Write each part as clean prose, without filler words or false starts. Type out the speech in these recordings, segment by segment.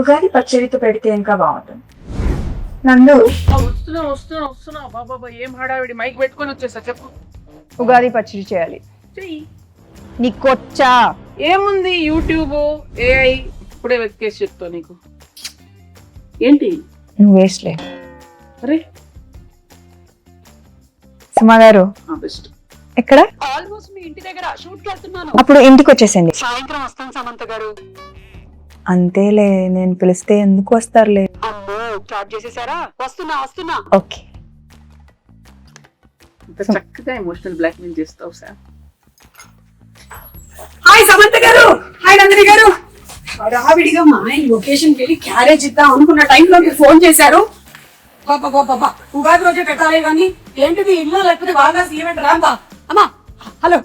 ఉగాది పచ్చడితో పెడితే ఇంకా బాగుంటుంది. నందు, వస్తున్నా బాబా ఏం హడావిడి, మైక్ పెట్టుకొని వచ్చేసా. చెప్పు. ఉగాది పచ్చడి చేయాలి. చెయ్యి. నీకొచ్చా? ఏముంది, యూట్యూబ్, ఏఐ ఇప్పుడే వెతికేసి చెప్తా నీకు. ఏంటి నువ్వు వేస్ట్లే. అరే సుమా గారు బెస్ట్. ఎక్కడ? ఆల్మోస్ట్ మీ ఇంటి దగ్గర షూట్ కి వెళ్తున్నాను. అప్పుడు ఇంటికి వచ్చేసండి. సాయంత్రం వస్తాను సమంత గారు. అంతేలే, నేను పిలిస్తే ఎందుకు వస్తారులే. అమ్మో స్టార్ట్ చేసేసారా? వస్తున్నా. ఓకే. ఇంత చక్కగా ఎమోషనల్ బ్లాక్ మెయిల్ చేస్తావు సార్. హాయ్ సమంత గారు, హాయ్ నందిని గారు. రావిడిగా మా ఆయన లొకేషన్ కి వెళ్ళి క్యారేజ్ ఇద్దాం అనుకున్న టైంలో మీరు ఫోన్ చేశారు. బాబా ఉగాది రోజే పెట్టాలి కానీ ఏంటిది ఇల్లు లేకపోతే బాగా ఈవెంట్ రాంబా. అమ్మా హలో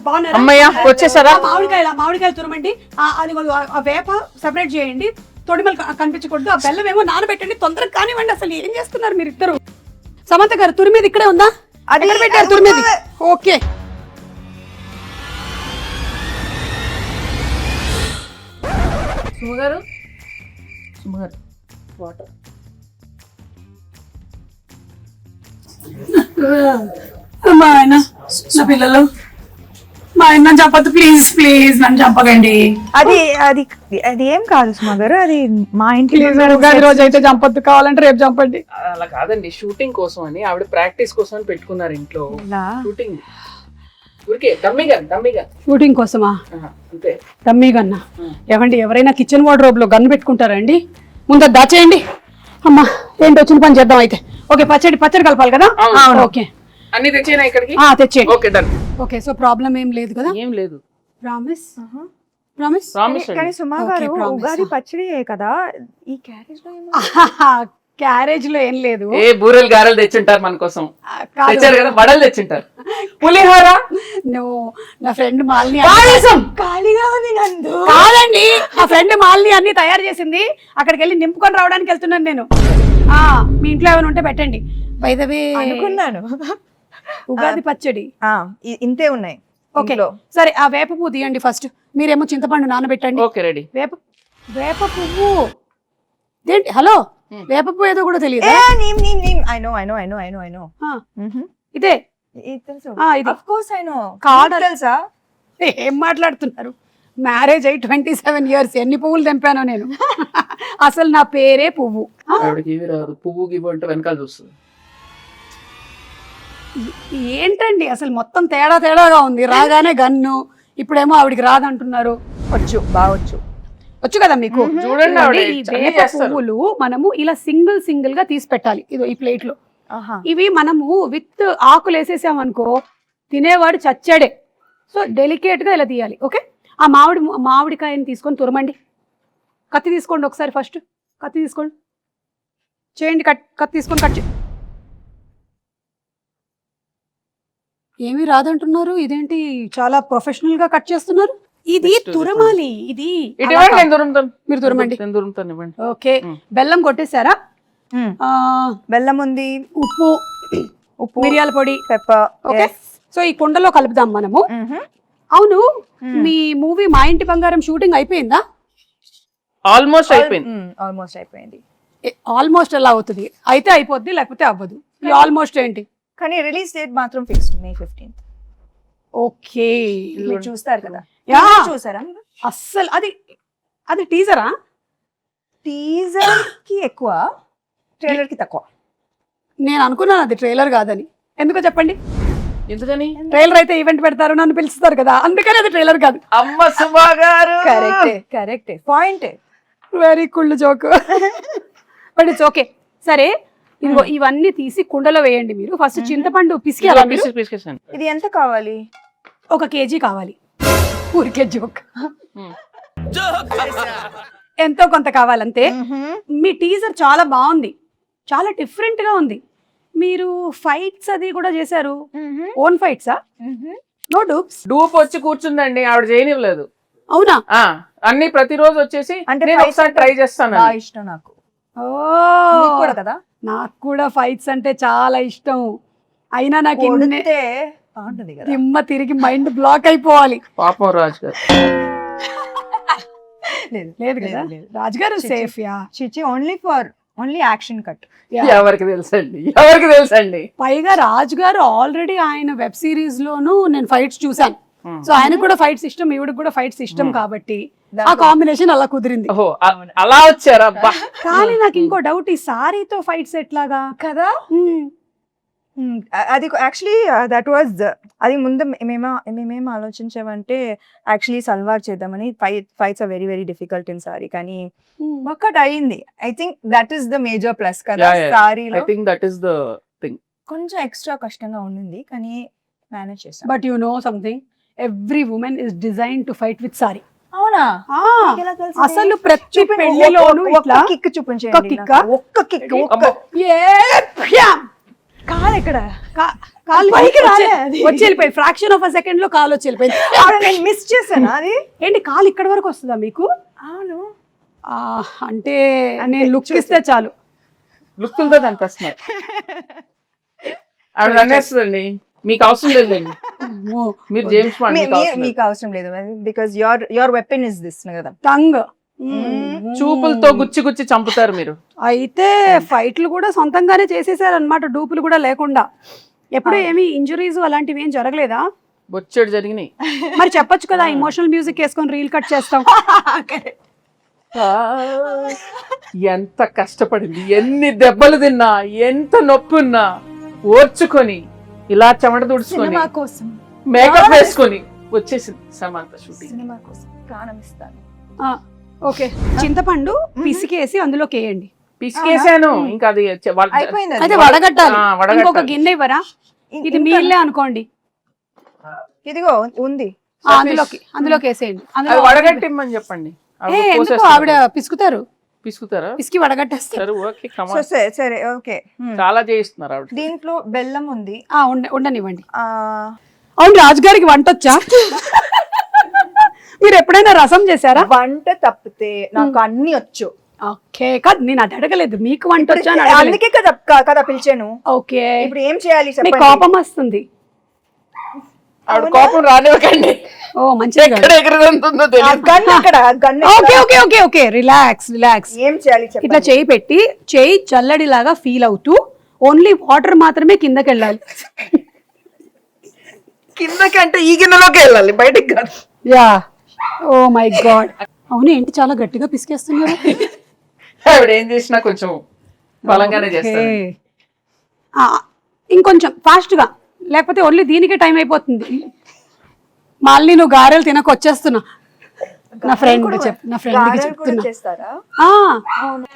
బాగున్నారా? అమ్మయ్య వచ్చేసారా? మామిడికాయలు తురమండి. అది ఆ వేప సెపరేట్ చేయండి, తొడిమలు కనిపించకూడదు. ఆ బెల్లం ఏమో నానబెట్టండి, తొందరగా కానివ్వండి. అసలు ఏం చేస్తున్నారు మీరు ఇద్దరు? సమంత గారు తురిమేది ఇక్కడే ఉందా? అది పెట్టారు తురిమేది. Okay సుమగారు water. మా ఆయన నా పిల్లలు, మా ఆయన నన్ను చంపద్దు ప్లీజ్ నన్ను చంపకండి. అది అది అది ఏం కాదు సుమా గారు, అది మా ఇంటి ఉగాది రోజు అయితే చంపద్దు, కావాలంటే రేపు చంపండి. అలా కాదండి, షూటింగ్ కోసం అని ఆవిడ ప్రాక్టీస్ కోసం అని పెట్టుకున్నారు ఇంట్లో. షూటింగ్ ఊరికే డమ్మీగా షూటింగ్ కోసమా? అంతే. డమ్మీ గన్నా? ఏమండి, ఎవరైనా కిచెన్ వార్డ్రోబ్ లో గన్ను పెట్టుకుంటారా అండి? ముందు దాచేయండి. అమ్మా ఏంటి, వచ్చిన పని చేద్దాం అయితే. ఓకే, పచ్చడి కలపాలి కదా? ఓకే, అన్ని తెచ్చేనా ఇక్కడికి? తెచ్చేయండి. Okay done. Okay, so problem ఏం లేదు కదా? ఏం లేదు. ప్రామిస్. కానీ సుమా గారు ఉగాది పచ్చడి కదా, ఈ క్యారేజ్ లో క్యారేజ్ లో ఏం లేదు. ఏ బూరెలు గారెలు తెచ్చుంటారు మన కోసం. తెచ్చారు కదా, వడలు తెచ్చుంటారు, పులిహోర. నా ఫ్రెండ్ మాలిని ఖాళీగా ఉంది నందు. కాదండి, నా ఫ్రెండ్ మాలిని అన్ని తయారు చేసింది. అక్కడికి వెళ్ళి నింపుకొని రావడానికి వెళ్తున్నాను నేను. మీ ఇంట్లో ఏమైనా ఉంటే పెట్టండి. బై ద వే అనుకున్నాను ఉగాది పచ్చడి ఇంతే ఉన్నాయి. ఓకే సరే, ఆ వేప పువ్వు తీయండి ఫస్ట్. మీరేమో చింతపండు నానబెట్టండి. Okay ready. వేప పువ్వు ఏంటి? హలో, వేప పువ్వు ఏదో కూడా తెలియదు. ఇదే తెలుసా? ఏం మాట్లాడుతున్నారు? మ్యారేజ్ అయ్యి 27 years, ఎన్ని పువ్వులు తెంపానో నేను. అసలు నా పేరే పువ్వు. పువ్వు గివ్వు అంటే వెనకాల చూస్తుంది. ఏంటండి అసలు మొత్తం తేడాగా ఉంది. రాగానే గన్ను, ఇప్పుడేమో ఆవిడికి రాదంటున్నారు. వచ్చు కదా మీకు. చూడండి, ఈ వేప పువ్వులు మనము ఇలా సింగిల్ గా తీసి పెట్టాలి. ఇదో ఈ ప్లేట్ లో. ఇవి మనము విత్ ఆకులు వేసేసామనుకో తినేవాడు చచ్చాడే. సో డెలికేట్ గా ఇలా తీయాలి. ఓకే, ఆ మామిడికాయని తీసుకొని తురమండి. కత్తి తీసుకోండి ఒకసారి. ఫస్ట్ కత్తి తీసుకోండి, చేయండి. కత్తి తీసుకొని కట్ ఏమీ రాదంటున్నారు. ఇదేంటి చాలా ప్రొఫెషనల్ గా కట్ చేస్తున్నారు? ఇది తురమాలి. ఇది మీరు తురమండి. ఓకే, బెల్లం కొట్టేశారా? బెల్లం ఉంది, ఉప్పు, మిరియాల పొడి, పెప్పర్. ఓకే, సో ఈ కుండలో కలుపుదాం మనము. అవును, మీ మూవీ మా ఇంటి బంగారం షూటింగ్ అయిపోయిందా? ఆల్మోస్ట్ అయిపోయింది. ఆల్మోస్ట్ ఎలా అవుతుంది? అయితే అయిపోద్ది, లేకపోతే అవ్వదు. ఈ ఆల్మోస్ట్ ఏంటి? కానీ రిలీజ్ డేట్ మాత్రం ఫిక్స్డ్ May 15th. ఓకే, మీరు చూస్తారు కదా? చూసారా? అస్సలు అది టీజరా? టీజర్ కి ఎక్కువ, ట్రైలర్ కి తక్కువ. నేను అనుకున్నాను అది ట్రైలర్ కాదని. ఎందుకో చెప్పండి. ఎందుకని? ట్రైలర్ అయితే ఈవెంట్ పెడతారు, నన్ను పిలుస్తారు కదా, అందుకని అది ట్రైలర్ కాదు. అమ్మ సుమా గారు, కరెక్టే పాయింట్. వెరీ కుళ్ళు జోక్. But it's okay. సరే, ఇదిగో ఇవన్నీ తీసి కుండలో వేయండి. మీరు ఫస్ట్ చింతపండు పిసికేయాలి. ఇది ఎంత కావాలి? 1 kg కావాలి. ఊరికే జోక్. ఎంతో కొంత కావాలంతే. మీ టీజర్ చాలా బాగుంది, చాలా డిఫరెంట్ గా ఉంది. మీరు ఫైట్స్ అది కూడా చేశారు. ఓన్ ఫైట్సా? No dupes? డూప్ వచ్చి కూర్చుందండి, ఆవిడ చేయనివ్వలేదు. అవునా? అన్ని ప్రతిరోజు వచ్చేసి అంటే ఒకసారి ట్రై చేస్తాను. ఇష్టం నాకు. కదా, నాకు కూడా ఫైట్స్ అంటే చాలా ఇష్టం. అయినా నాకు దిమ్మ తిరిగి మైండ్ బ్లాక్ అయిపోవాలి. పాపం రాజు గారు. లేదు లేదు కదా లేదు. రాజుగారు చిచి. సేఫ్ యా చిచి ఓన్లీ యాక్షన్ కట్. ఎవరికి తెలుసండి పైగా రాజుగారు ఆల్రెడీ ఆయన వెబ్ సిరీస్ లోను నేను ఫైట్స్ చూసాను. సో ఆయనకు కూడా ఫైట్స్ ఇష్టం, ఈవిడకి కూడా ఫైట్స్ ఇష్టం కాబట్టి ఆ కాంబినేషన్ అలా కుదిరింది. ఓహో అలా వచ్చారా? కానీ నాకు ఇంకో డౌట్, ఈ సారీతో ఫైట్స్ ఎట్లాగా కదా. అది యాక్చువల్లీ దట్ వాజ్ అది ముందు మేమేం ఆలోచించామంటే యాక్చువల్లీ సల్వార్ చేద్దామని. Fights are very very difficult in sari, కానీ ఒక్కటి అయింది. I think that is the major plus కదా సారీలో. I think that is the thing. కొంచెం ఎక్స్ట్రా కష్టంగా ఉండింది కానీ మేనేజ్ చేసాం. But you know something, every women is design to fight with sari. అవునా? అసలు ప్రతి పెళ్లిలోనూ ఇట్లా కిక్ చూపించండి. ఒక్క కిక్ కాలు ఎక్కడ కాలు పైకి వచ్చి వెళ్ళిపోయింది. ఫ్రాక్షన్ ఆఫ్ అ సెకండ్ లో కాలు వచ్చి వెళ్ళిపోయింది. నేను మిస్ చేశాను అది. ఏంటి కాలు ఇక్కడ వరకు వస్తుందా మీకు? అవును. అంటే నేను లుక్ ఇస్తే చాలు. లుక్తో కనిపిస్తున్నారు. ఆవిడ అనేస్తుందండి, మీకు అవసరం లేదండి, మీరు జేమ్స్ బాండ్ మీకు అవసరం లేదు because your weapon is this కదా, టంగ్. చూపులతో గుచ్చి గుచ్చి చంపుతారు మీరు. అయితే ఫైట్లు కూడా సొంతంగానే చేసేసారు అనమాట, డూపులు కూడా లేకుండా. ఎప్పుడు ఏమి ఇంజురీస్ అలాంటివి ఏం జరగలేదా? బొచ్చెడు జరిగినాయి. మరి చెప్పొచ్చు కదా, ఇమోషనల్ మ్యూజిక్ వేసుకొని రీల్ కట్ చేస్తాం. ఎంత కష్టపడింది, ఎన్ని దెబ్బలు తిన్నా, ఎంత నొప్పి ఉన్నా ఓర్చుకొని ఇలా చెమట తుడుచుకొని మేకప్ వేసుకొని వచ్చేసింది సమంత షూటింగ్. సినిమా కోసం ప్రాణం ఇస్తాను. ఓకే, చింతపండు పిసికేసి అందులోకి వేయండి. పిసికేసాను, ఇంకా అది అయిపోయింది. అయితే వడగట్టాలి. ఇంకొక గిన్నె ఇవ్వరా? ఇది మీళ్ళే అనుకోండి. ఇదిగో ఉంది, అందులోకి వేసేయండి. వడగట్టిమ్మని చెప్పండి. ఆవిడ పిసుకుతారు, పిసుకుతారా? పిసికి వడగట్టేస్తారు. సరే ఓకే. చాలా చేయిస్తున్నారు ఆవిడ. దీంట్లో బెల్లం ఉంది, ఉండనివ్వండి. అవును, రాజుగారికి వంట వచ్చా? మీరు ఎప్పుడైనా రసం చేశారా? వంట తప్పితే నాకు అన్ని వచ్చు. ఓకే, కాదు నేను అది అడగలేదు, మీకు వంట వచ్చా? అందుకే కదా పిలిచాను. ఓకే, ఇప్పుడు ఏం చేయాలి? కోపం వస్తుంది. ఆవిడ కోపం రానివ్వకండి. ఓ మంచిగా. Okay, relax. ఏం చేయాలి? ఇట్లా చేయి పెట్టి, చేయి చల్లడిలాగా ఫీల్ అవుతూ ఓన్లీ వాటర్ మాత్రమే కిందకి వెళ్ళాలి. కిందకి అంటే ఈ గిన్నెలోకి వెళ్ళాలి, బయటికి కాదు. Yeah, oh my god. అవును, ఏంటి చాలా గట్టిగా పిసికేస్తున్నారు? ఆవిడ ఏం చేసినా కొంచెం బలంగానే చేస్తారు. ఇంకొంచెం ఫాస్ట్ గా, లేకపోతే ఓన్లీ దీనికే టైం అయిపోతుంది. మళ్ళీ నువ్వు గారెలు తినక వచ్చేస్తున్నా. నా ఫ్రెండ్ చెప్తున్నా.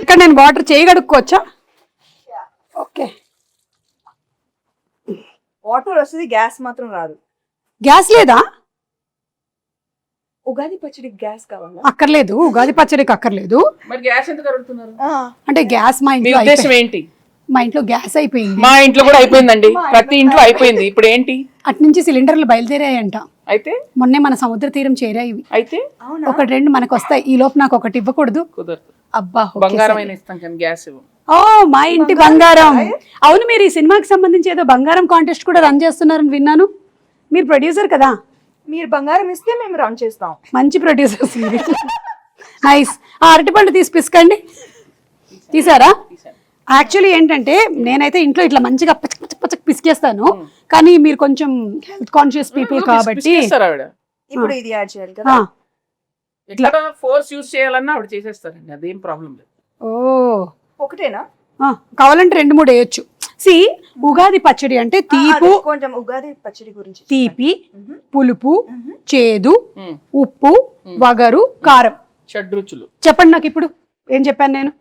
ఇక్కడ నేను వాటర్ చేయగడుక్కోవచ్చా? ఓకే, వాటర్ వస్తుంది, గ్యాస్ మాత్రం రాదు. గ్యాస్ లేదా? ఉగాది పచ్చడికి గ్యాస్ కావాలా? అక్కర్లేదు, ఉగాది పచ్చడికి అక్కర్లేదు. మరి గ్యాస్ ఎందుకు అడుగుతున్నారు? అంటే గ్యాస్ మా ఇంట్లో ఏంటి? మా ఇంట్లో గ్యాస్ అయిపోయింది. మా ఇంట్లో కూడా అయిపోయిందండి, ప్రతి ఇంట్లో అయిపోయింది. ఇప్పుడు ఏంటి? అటు నుంచి సిలిండర్లు బయలుదేరాయంట. అయితే మొన్నే మన సముద్ర తీరం చేరాయి. అయితే ఒకటి రెండు మనకు వస్తాయి. ఈ లోపు నాకు ఒకటి ఇవ్వకూడదు? కుదరదు. అబ్బా, బంగారం ఇస్తాం కానీ గ్యాస్ ఇవ్వం. ఓ, మా ఇంటి బంగారం. అవును, మీరు ఈ సినిమాకి సంబంధించి ఏదో బంగారం కాంటెస్ట్ కూడా రన్ చేస్తున్నారని విన్నాను. మీరు ప్రొడ్యూసర్ కదా? మీరు బంగారం ఇస్తే మేము రన్ చేస్తాం. మంచి ప్రొడ్యూసర్స్. నైస్. అరటిపండు తీసి పిసకండి. తీసారా? యాక్చువల్లీ ఏంటంటే నేనైతే ఇంట్లో ఇట్లా మంచిగా పచ్చక్ పిసికేస్తాను, కానీ మీరు కొంచెం హెల్త్ కాన్షియస్ పీపుల్ కాబట్టి ఇప్పుడు ఇది యాడ్ చేయాలి కదా. ఇట్లా ఫోర్స్ యూజ్ చేయాలన్నా ఆవిడ చేసేస్తారండి, అదేం ప్రాబ్లం లేదు. ఓ, ఒకటేనా? కావాలంటే 2-3 వేయొచ్చు. సి, ఉగాది పచ్చడి అంటే తీపు, కొంచెం ఉగాది పచ్చడి గురించి తీపి, పులుపు, చేదు, ఉప్పు, వగరు, కారం, షడ్రుచులు. చెప్పండి నాకు ఇప్పుడు. ఏం చెప్పాను నేను?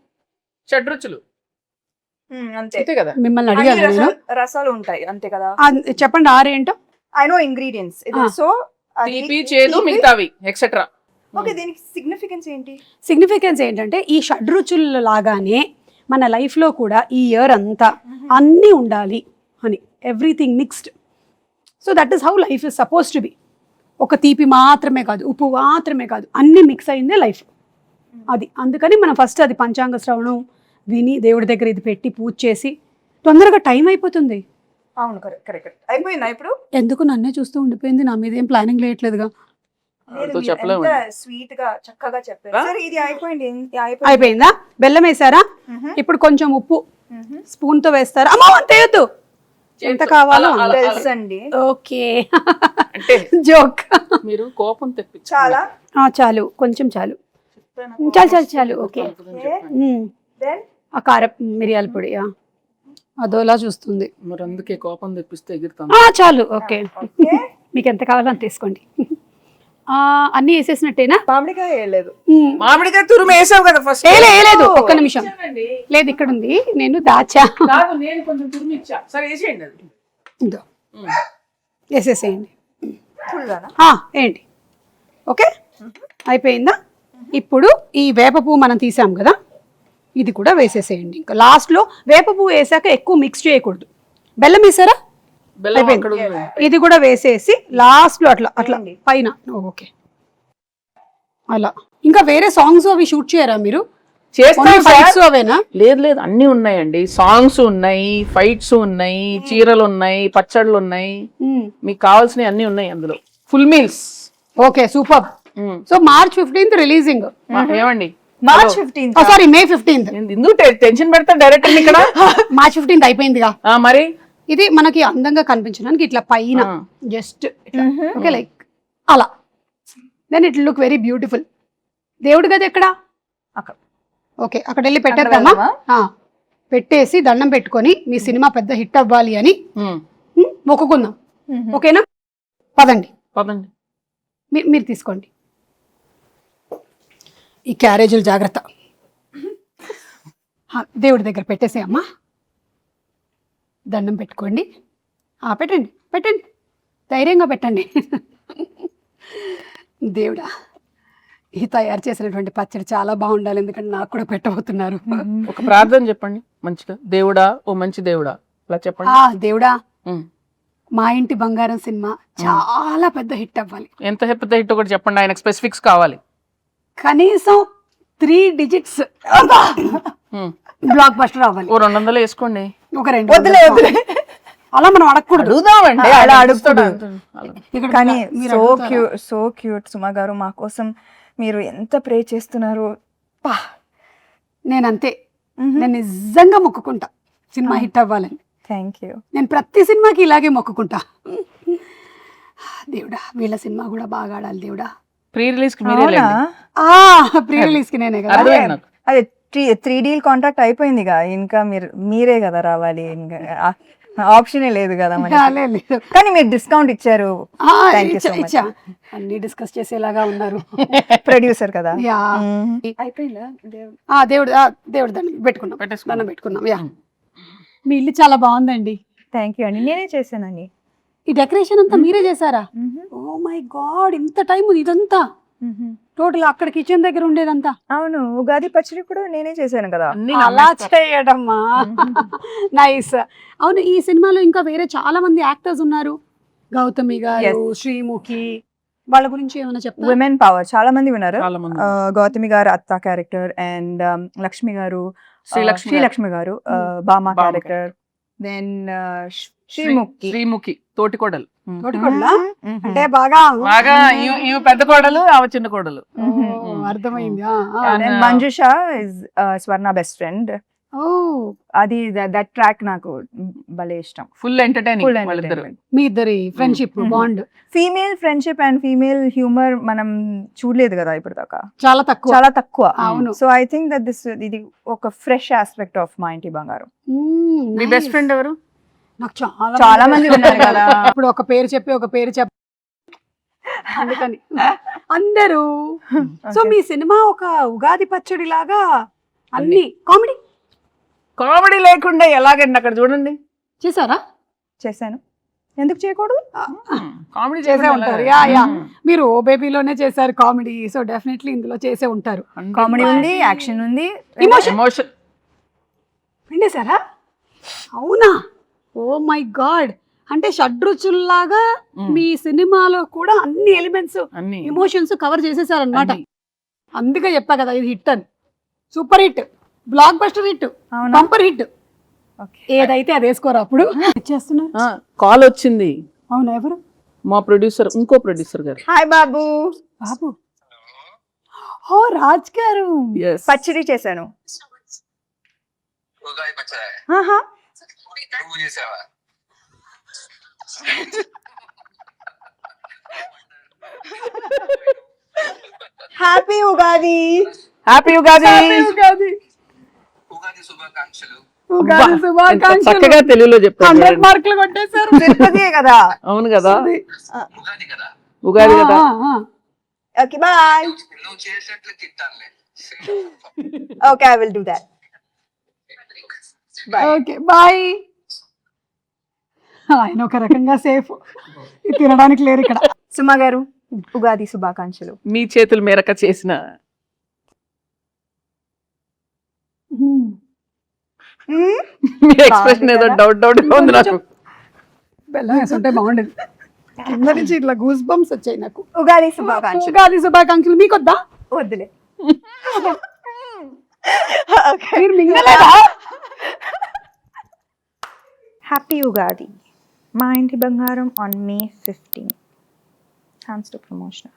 షడ్రుచులు అంతే కదా. మిమ్మల్ని అడిగాను నేను. రసాలు ఉంటాయి అంతే కదా. చెప్పండి 6 ఏంటో. I know ingredients. సో తీపి, చేదు, మిగతావి ఎక్సెట్రా. ఓకే, దీనికి సిగ్నిఫికెన్స్ ఏంటి? సిగ్నిఫికెన్స్ ఏంటంటే ఈ షడ్రుచుల లాగానే మన లైఫ్లో కూడా ఈ ఇయర్ అంతా అన్నీ ఉండాలి అని, everything mixed. So that is how life is suppose to be. ఒక తీపి మాత్రమే కాదు, ఉప్పు మాత్రమే కాదు, అన్నీ మిక్స్ అయిందే లైఫ్. అది అందుకని మనం ఫస్ట్ అది పంచాంగ శ్రవణం విని దేవుడి దగ్గర ఇది పెట్టి పూజ చేసి తొందరగా టైం అయిపోతుంది. అవును, కరెక్ట్. అయిపోయిందా ఇప్పుడు? ఎందుకు నన్నే చూస్తూ ఉండిపోయింది? నా మీద ఏం ప్లానింగ్ లేయట్లేదుగా. వాళ్ళతో చెప్పలేము. స్వీట్ గా చక్కగా చెప్పారు. సరే ఇది అయిపోయింది. అయిపోయిందా? బెల్లం వేసారా? ఇప్పుడు కొంచెం ఉప్పు స్పూన్ తో వేస్తారా? అమ్మా అంత వేయద్దు, ఎంత కావాలో తెలుసండి. ఓకే అంటే జోక్. మీరు కోపం తెప్పించి చాలా చాలు, కొంచెం చాలు, చాలు చాలు చాలు. ఓకే. దెన్ ఆ కారం మిరియాల పొడి అదోలా చూస్తుంది. మరి అందుకే కోపం తెప్పిస్తే ఎగురుతాను. చాలు. ఓకే, మీకు ఎంత కావాలో అంత తీసుకోండి. అన్ని వేసేసినట్టేనా? మామిడికాయ వేయలేదు. మామిడికాయ తురుము వేసావు కదా ఫస్ట్. వేయలేదు, ఒక్క నిమిషం. లేదు, ఇక్కడ ఉంది, నేను దాచా. నేను కొంచెం తురుము ఇచ్చా. సరే వేసేయండి అది. ఇదో వేసేసేయండి. ఫుల్గానా? ఏంటి? ఓకే, అయిపోయిందా? ఇప్పుడు ఈ వేప పువ్వు మనం తీసాం కదా, ఇది కూడా వేసేసేయండి. ఇంకా లాస్ట్లో వేప పువ్వు వేసాక ఎక్కువ మిక్స్ చేయకూడదు. బెల్లం వేసారా? బెల్లం అక్కడ ఉంది. ఇది కూడా వేసేసి లాస్ట్ లో అట్లా అట్లా పైన. ఓకే, అలా. ఇంకా వేరే సాంగ్స్ అవి షూట్ చేయరా మీరు? ఫైట్స్ అవేనా? లేదు లేదు, అన్ని ఉన్నాయండి. సాంగ్స్ ఉన్నాయి, ఫైట్స్ ఉన్నాయి, చీరలు ఉన్నాయి, పచ్చళ్ళు ఉన్నాయి, మీకు కావాల్సినవి అన్ని ఉన్నాయి అందులో. Full meals. Okay, super. So March 15th releasing. ఏమండి? March 15th. Sorry, May 15th. ఎందుకు టెన్షన్ పెడతా డైరెక్టర్ ఇక్కడ? March 15th అయిపోయిందిగా. మరి ఇది మనకి అందంగా కనిపించడానికి ఇట్లా పైన జస్ట్ ఓకే, లైక్ అలా. Then it look very beautiful. దేవుడి గది ఎక్కడ? అక్కడ. ఓకే, అక్కడ వెళ్ళి పెట్టేద్దామా? పెట్టేసి దండం పెట్టుకొని మీ సినిమా పెద్ద హిట్ అవ్వాలి అని మొక్కుకుందాం. ఓకేనా? పదండి పదండి. మీరు తీసుకోండి. ఈ క్యారేజీలు జాగ్రత్త. దేవుడి దగ్గర పెట్టేసే అమ్మా. దండం పెట్టుకోండి. పెట్టండి పెట్టండి, ధైర్యంగా పెట్టండి. దేవుడా, ఈ తయారు చేసినటువంటి పచ్చడి చాలా బాగుండాలి, ఎందుకంటే నాకు కూడా పెట్టబోతున్నారు. ఒక ప్రార్థన చెప్పండి మంచిగా. దేవుడా, ఓ మంచి దేవుడా, అలా చెప్పండి. దేవుడా, మా ఇంటి బంగారం సినిమా చాలా పెద్ద హిట్ అవ్వాలి. ఎంత పెద్ద హిట్ ఒకటి చెప్పండి, ఆయనకు స్పెసిఫిక్స్ కావాలి. కనీసం 3 digits బ్లాక్ బస్టర్ అవ్వాలి. ఓ 200 వేసుకోండి. ఒక 2 అలా మనం అడగకూడదు. అలా అడుగుతాడు. కానీ సో క్యూట్ సుమా గారు, మా కోసం మీరు ఎంత ప్రే చేస్తున్నారు. నేనంతే, నేను నిజంగా మొక్కుకుంటా సినిమా హిట్ అవ్వాలని. Thank you. నేను ప్రతి సినిమాకి ఇలాగే మొక్కుకుంటా. దేవుడా, వీళ్ళ సినిమా కూడా బాగా ఆడాలి దేవుడా. ప్రీ రిలీజ్ కి మీరే ప్రీ రిలీజ్ కి నేనే కదా. అదే 3D కాంట్రాక్ట్ అయిపోయిందిగా, ఇంకా మీరే కదా రావాలి, ఇంకా ఆప్షనే లేదు కదా మనకి. కానీ మీరు డిస్కౌంట్ ఇచ్చారు. ఇచ్చా. అన్ని డిస్కస్ చేసేలాగా ఉన్నారు. ప్రొడ్యూసర్ కదా. అయిపోయిందా? దేవుడు దండం పెట్టుకున్నాం. మీ ఇల్లు చాలా బాగుందండి. థ్యాంక్ యూ అండి, నేనే చేశానండి. ఈ డెకరేషన్ అంతా మీరే చేశారా? ఓ మై గాడ్, ఇంత టైం ఇదంతా టోటల్ అక్కడ కిచెన్ దగ్గర ఉండేదంతా? అవును, ఉగాది పచ్చడి కూడా నేనే చేశాను కదా. అలా చేయడమ్మా, నైస్. అవును, ఈ సినిమాలో ఇంకా వేరే చాలా మంది యాక్టర్స్ ఉన్నారు. గౌతమి గారు, శ్రీముఖి, వాళ్ళ గురించి ఏమైనా చెప్తారా? విమెన్ పవర్ చాలా మంది ఉన్నారు. గౌతమి గారు అత్త క్యారెక్టర్, అండ్ లక్ష్మి గారు, శ్రీలక్ష్మి గారు బామా క్యారెక్టర్, దెన్ శ్రీముఖి తోటికోడలు. అంటే బాగా ఇవి పెద్ద కోడలు, ఆమె చిన్న కోడలు. అర్థమైంది. Manjusha is Swarna best friend. అది దట్ ట్రాక్ నాకు భలే ఇష్టం. Full entertaining. మీ ఇద్దరి friendship bond, female friendship and female humour మనం చూడలేదు కదా ఇప్పుడు దాకా, చాలా తక్కువ. అవును. సో ఐ థింక్ దట్ ఇది ఒక ఫ్రెష్ ఆస్పెక్ట్ ఆఫ్ మా ఇంటి బంగారం. మీ బెస్ట్ ఫ్రెండ్ ఎవరు? నాకు చాలా మంది ఉన్నారు కదా. ఇప్పుడు ఒక పేరు చెప్పి అందుకని అందరూ. సో మీ సినిమా ఒక ఉగాది పచ్చడి లాగా అన్ని కామెడీ లేకుండా ఎలాగండి అక్కడ చూడండి. చేశాను, ఎందుకు చేయకూడదు? కామెడీ చేసే ఉంటారు. మీరు ఓ బేబీలోనే చేశారు కామెడీ, సో డెఫినెట్లీ ఇందులో చేసే ఉంటారు. కామెడీ ఉంది, యాక్షన్ ఉంది, ఎమోషన్ పిండేశారా? అవునా? ఓ మై గాడ్, అంటే షడ్రుచుల్లాగా మీ సినిమాలో కూడా అన్ని ఎలిమెంట్స్, ఎమోషన్స్ కవర్ చేసేసారనమాట. అందుకే చెప్పా కదా ఇది హిట్ అని. Super hit, block buster hit, bumper hit. ఏదైతే అది వేసుకోరా అప్పుడు. కాల్ వచ్చింది. అవునా? ఎవరు? మా ప్రొడ్యూసర్, ఇంకో ప్రొడ్యూసర్ గారు. హాయ్ బాబు. బాబు ఓ రాజ్ గారు Yes. పచ్చడి చేశాను. ఉగాది పచ్చడి ఆహా. నువ్వు చేసావా? హ్యాపీ ఉగాది. హ్యాపీ ఉగాది. ఉగాది ఉగాది శుభాకాంక్షలు. ఉగాది ఎంత శుభాకాంక్షలు. చక్కగా తెలుగులో చెప్పారు 100 మార్కులు కొట్టేశారు. తిరుపతియే కదా. అవును కదా, ఉగాది కదా, ఉగాది కదా. Okay bye. నువ్వు చేసేట్లు తిట్టానులే. Okay I will do that. Okay bye. ఆయన ఒక రకంగా సేఫ్, తినడానికి లేరు ఇక్కడ. సుమ గారు ఉగాది శుభాకాంక్షలు. మీ చేతుల మేరక చేసిన మీ ఎక్స్ప్రెషన్ ఏదో డౌట్ గా ఉంది నాకు. బెల్లం వేసుంటే బాగుండేది. కింద నుంచి ఇట్లా గూస్ బంప్స్ వచ్చాయి నాకు. ఉగాది శుభాకాంక్షలు. ఉగాది శుభాకాంక్షలు. మీకొద్దా? వద్దులే. మీరు మింగలేదా? హ్యాపీ ఉగాది. మా ఇంటి బంగారం on May 15. Hands to promotion.